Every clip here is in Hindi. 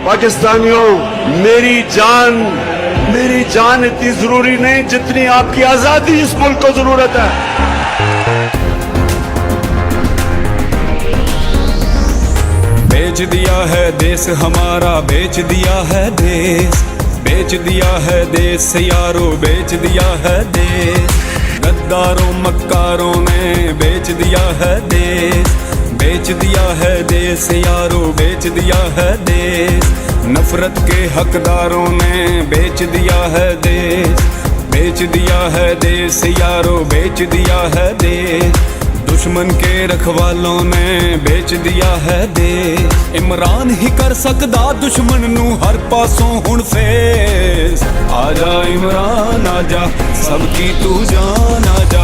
पाकिस्तानियों, मेरी जान इतनी जरूरी नहीं जितनी आपकी आजादी इस मुल्क को जरूरत है। बेच दिया है देश हमारा, बेच दिया है देश, बेच दिया है देश यारो, बेच दिया है देश। गद्दारों मक्कारों ने बेच दिया है देश, बेच दिया है देश यारो, बेच दिया है देश। नफरत के हकदारों ने बेच दिया है देश, बेच दिया है देश यारो, बेच दिया है देश। दुश्मन के रखवालों ने बेच दिया है देश। इमरान ही कर सकदा दुश्मन नू हर पासों हुण फेस। आजा इमरान आजा, सबकी तू जान आजा,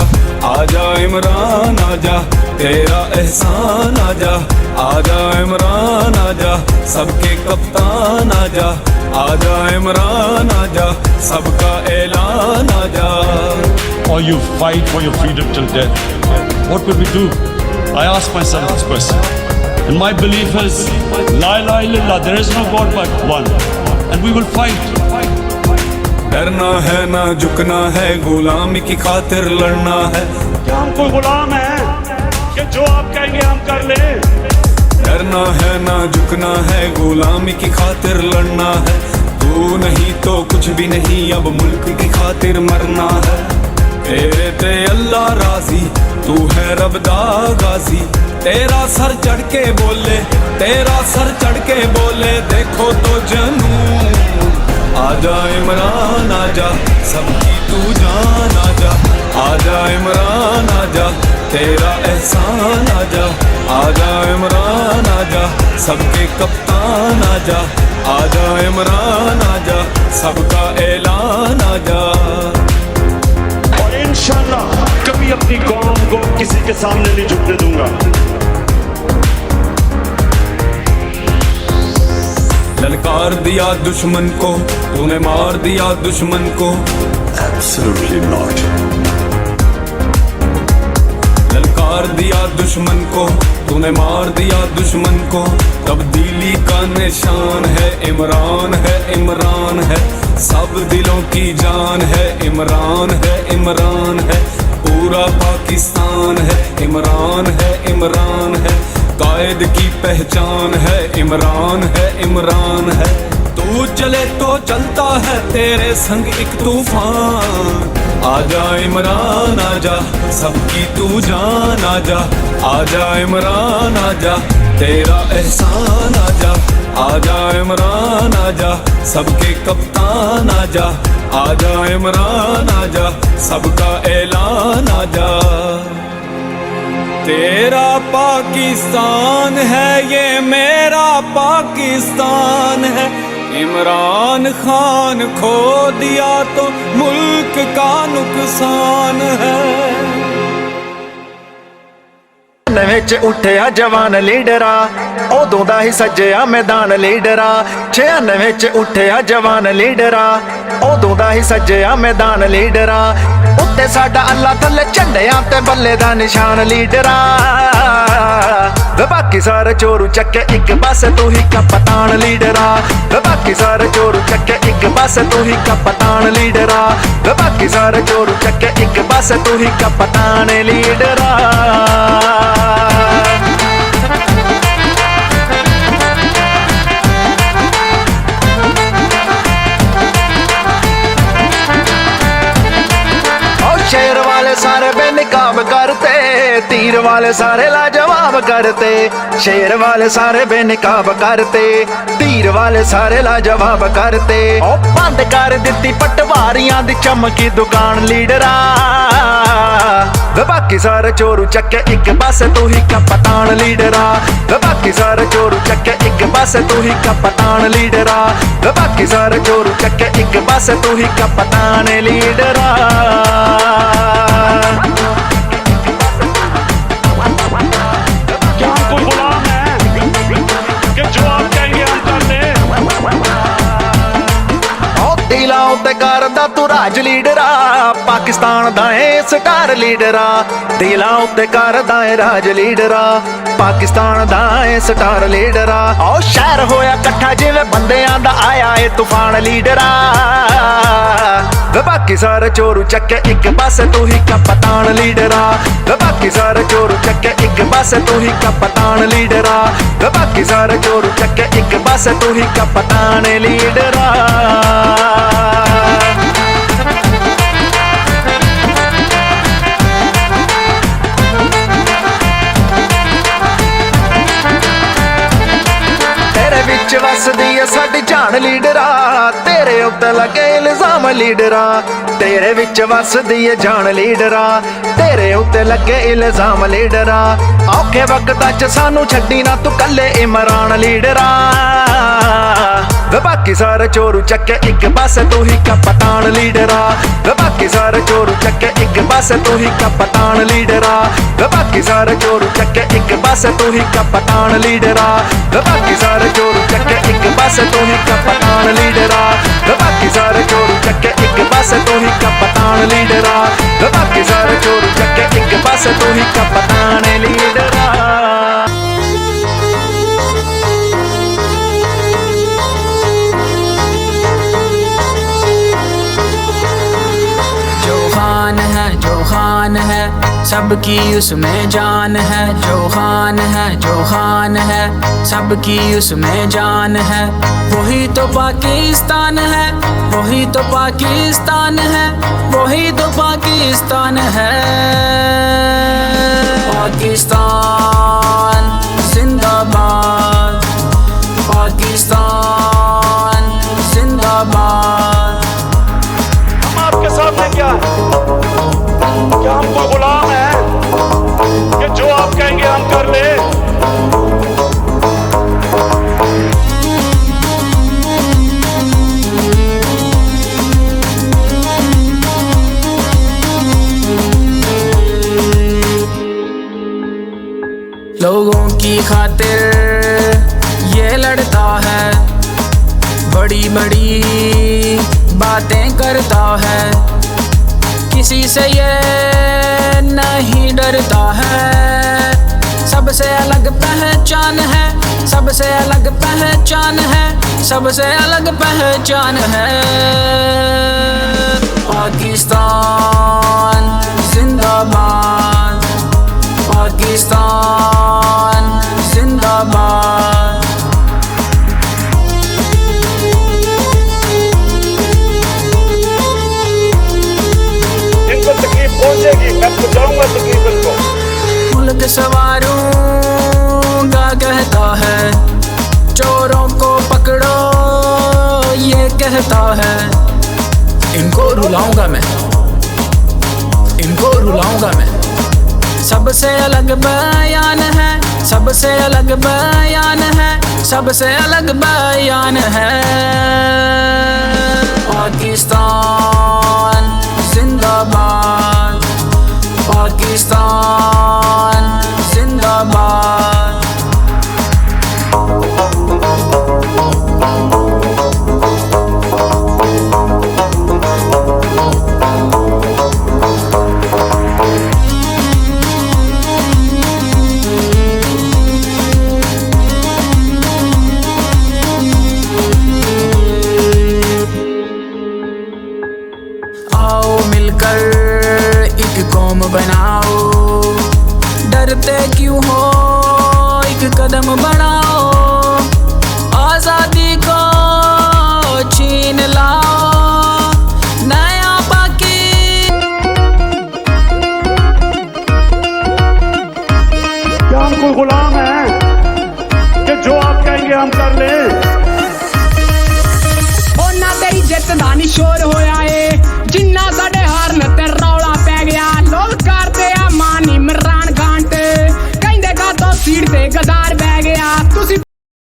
आजा इमरान आजा, तेरा एहसान आजा, आजा इमरान आजा, सबके कप्तान आजा, आजा इमरान आजा, सबका ऐलान आजा। Or you fight for your freedom till death. What will we do? I ask myself this question. And my belief is, La ilaha illallah, there is no God but one. And we will fight. डरना है ना झुकना है, गुलामी की खातिर लड़ना है। क्या हम कोई गुलाम है कि जो आप कहेंगे हम कर ले? डरना है ना झुकना है, गुलामी की खातिर लड़ना है। तू नहीं तो कुछ भी नहीं, अब मुल्क की खातिर मरना है। तेरे ते अल्लाह राजी, तू है रब दा गाजी। तेरा सर चढ़ के बोले, तेरा सर चढ़ के बोले, देखो तो जनू। आजा इमरान आजा, सबकी तू जान आजा, आजा इमरान आजा, तेरा एहसान आजा, आजा इमरान आजा, सबके कप्तान आजा, आजा इमरान आजा, सबका ऐलान आजा। और इंशाल्लाह कभी अपनी कौम को किसी के सामने नहीं झुकने दूंगा। ललकार दिया दुश्मन को, तूने मार दिया दुश्मन को। Absolutely not. ललकार दिया दुश्मन को, तूने मार दिया दुश्मन को। तब्दीली का निशान है इमरान है, इमरान है, सब दिलों की जान है। इमरान है, इमरान है, पूरा पाकिस्तान है। इमरान है, इमरान है, कायद की पहचान है। इमरान है, इमरान है, तू चले तो चलता है तेरे संग एक तूफान। आजा इमरान आजा, सबकी तू जान आजा, आजा इमरान आजा, तेरा एहसान आजा, आजा इमरान आजा, सबके कप्तान आजा, आजा इमरान आजा, सबका ऐलान आजा। तेरा पाकिस्तान है ये मेरा पाकिस्तान है। इमरान खान खो दिया तो मुल्क का नुकसान है। ਵਿੱਚ ਉੱਠਿਆ ਜਵਾਨ ਲੀਡਰਾ, ਉਦੋਂ ਦਾ ਹੀ ਸੱਜਿਆ ਮੈਦਾਨ ਲੀਡਰਾ। 96 ਵਿੱਚ ਉੱਠਿਆ ਜਵਾਨ ਲੀਡਰਾ, ਉਦੋਂ ਦਾ ਹੀ ਸੱਜਿਆ ਮੈਦਾਨ ਲੀਡਰਾ। ਉੱਤੇ ਸਾਡਾ ਅੱਲਾ ਥੱਲੇ ਝੰਡਿਆਂ ਤੇ ਬੱਲੇ ਦਾ ਨਿਸ਼ਾਨ ਲੀਡਰਾ। ਵੇ ਬਾਕੀ ਸਾਰੇ ਚੋਰੂ ਚੱਕੇ ਇੱਕ ਪਾਸੇ ਤੂੰ ਹੀ ਕਪਤਾਨ ਲੀਡਰਾ। ਵੇ ਬਾਕੀ ਸਾਰੇ ਚੋਰੂ ਚੱਕੇ ਇੱਕ ਪਾਸੇ ਤੂੰ ਹੀ ਕਪਤਾਨ ਲੀਡਰਾ। ਵੇ ਬਾਕੀ ਸਾਰੇ ਚੋਰੂ ਚੱਕੇ ਇੱਕ ਪਾਸੇ ਤੂੰ ਹੀ ਕਪਤਾਨ ਲੀਡਰਾ। शेर वाले सारे बेनकाब करते, तीर वाले सारे लाजवाब करते। शेर वाले सारे बेनकाब करते, तीर वाले सारे लाजवाब करते। ओ बंद कर दित्ती पटवारियां दी चमकी दुकान लीडरा। वे बाकी सारे चोरू चक्के एक पासे तू ही कप्तान लीडरा। वे बाकी सारे चोरू चक्के एक पासे तू ही कप्तान लीडरा। वे बाकी सारे चोरू चक्के एक पासे तू ही कप्तान लीडरा। क्या हम कोई गुलाम है कि जो आप कहेंगे हम कर ले? दिलां उत्ते करदा तू राज लीडरा, पाकिस्तान दा ए स्टार लीडरा। दिलां उत्ते करदा ए राज लीडरा, पाकिस्तान दा ए स्टार लीडरा। ओ शहर होया कट्ठा जिवें बंदे ਬੰਦਿਆਂ ਦਾ ਆਇਆ ਏ ਤੂਫਾਨ ਲੀਡਰਾ ਵੇ ਬਾਕੀ ਸਾਰੇ ਚੋਰੂ ਚੱਕੇ ਇੱਕ ਪਾਸੇ ਤੂੰ ਹੀ ਕਪਤਾਨ ਲੀਡਰਾ ਵੇ ਬਾਕੀ ਸਾਰੇ ਚੋਰੂ ਚੱਕੇ ਇੱਕ ਪਾਸੇ ਤੂੰ ਹੀ ਕਪਤਾਨ ਲੀਡਰਾ ਵੇ ਬਾਕੀ ਸਾਰੇ ਚੋਰੂ ਚੱਕੇ ਇੱਕ ਪਾਸੇ ਤੂੰ ਹੀ ਕਪਤਾਨ ਲੀਡਰਾ ਵਸਦੀ ਏ ਸਾਡੀ ਜਾਨ ਲੀਡਰਾ ਤੇਰੇ ਉੱਤੇ ਲੱਗੇ ਇਲਜ਼ਾਮ ਲੀਡਰਾ ਤੇਰੇ ਵਿੱਚ ਵਸਦੀ ਏ ਜਾਨ ਲੀਡਰਾ ਤੇਰੇ ਉੱਤੇ ਲੱਗੇ ਇਲਜ਼ਾਮ ਲੀਡਰਾ ਔਖੇ ਵਕਤਾਂ 'ਚ ਸਾਨੂੰ ਛੱਡੀ ਨਾ ਤੂੰ ਕੱਲੇ ਇਮਰਾਨ ਲੀਡਰਾ ਵੇ ਬਾਕੀ ਸਾਰੇ ਚੋਰੂ ਚੱਕੇ ਇੱਕ ਪਾਸੇ ਤੂੰ ਹੀ ਕਪਤਾਨ ਲੀਡਰਾ ਵੇ ਬਾਕੀ ਸਾਰੇ ਚੋਰੂ ਚੱਕੇ ਇੱਕ ਪਾਸੇ ਤੂੰ ਹੀ ਕਪਤਾਨ ਲੀਡਰਾ ਵੇ ਬਾਕੀ ਸਾਰੇ ਚੋਰੂ ਚੱਕੇ ਇੱਕ ਪਾਸੇ ਤੂੰ ਹੀ ਕਪਤਾਨ ਲੀਡਰਾ ਵੇ ਬਾਕੀ ਸਾਰੇ ਚੋਰੂ ਚੱਕੇ ਇੱਕ ਪਾਸੇ ਤੂੰ ਹੀ ਕਪਤਾਨ ਲੀਡਰਾ ਵੇ ਬਾਕੀ ਸਾਰੇ ਚੋਰੂ ਚੱਕੇ ਇੱਕ ਪਾਸੇ ਤੂੰ ਹੀ ਕਪਤਾਨ ਲੀਡਰਾ ਵੇ ਬਾਕੀ ਸਾਰੇ ਚੋਰੂ ਚੱਕੇ ਇੱਕ ਪਾਸੇ ਤੂੰ ਹੀ ਕਪਤਾਨ ਲੀਡਰਾ जो खान है सबकी उसमें जान है जो खान है सबकी उसमें जान है वही तो पाकिस्तान है वही तो पाकिस्तान है वही तो पाकिस्तान है पाकिस्तान जिंदाबाद पाकिस्तान जिंदाबाद हम आपके सामने क्या हमको गुलाम है कि जो आप कहेंगे हम कर ले लोगों की खातिर ये लड़ता है बड़ी बड़ी बातें करता है किसी से ये नहीं डरता है सबसे अलग पहचान है सबसे अलग पहचान है सबसे अलग पहचान है पाकिस्तान जिंदाबाद पाकिस्तान जिंदाबाद तकलीफ पहुंचेगी मैं पहुंचाऊंगा तकलीफ को मुल्क संवारूंगा कहता है चोरों को पकड़ो ये कहता है इनको रुलाऊंगा मैं इनको रुलाऊंगा मैं सबसे अलग बयान है सबसे अलग बयान है सबसे अलग बयान है पाकिस्तान जिंदाबाद पाकिस्तान जिंदाबाद आओ मिलकर एक कौम बनाओ डरते क्यों हो एक कदम बढ़ाओ आजादी को छीन लाओ नया बाकी क्या हमको गुलाम है कि जो आप कहेंगे हम कर ले ना तेरी जित दा नी शोर हो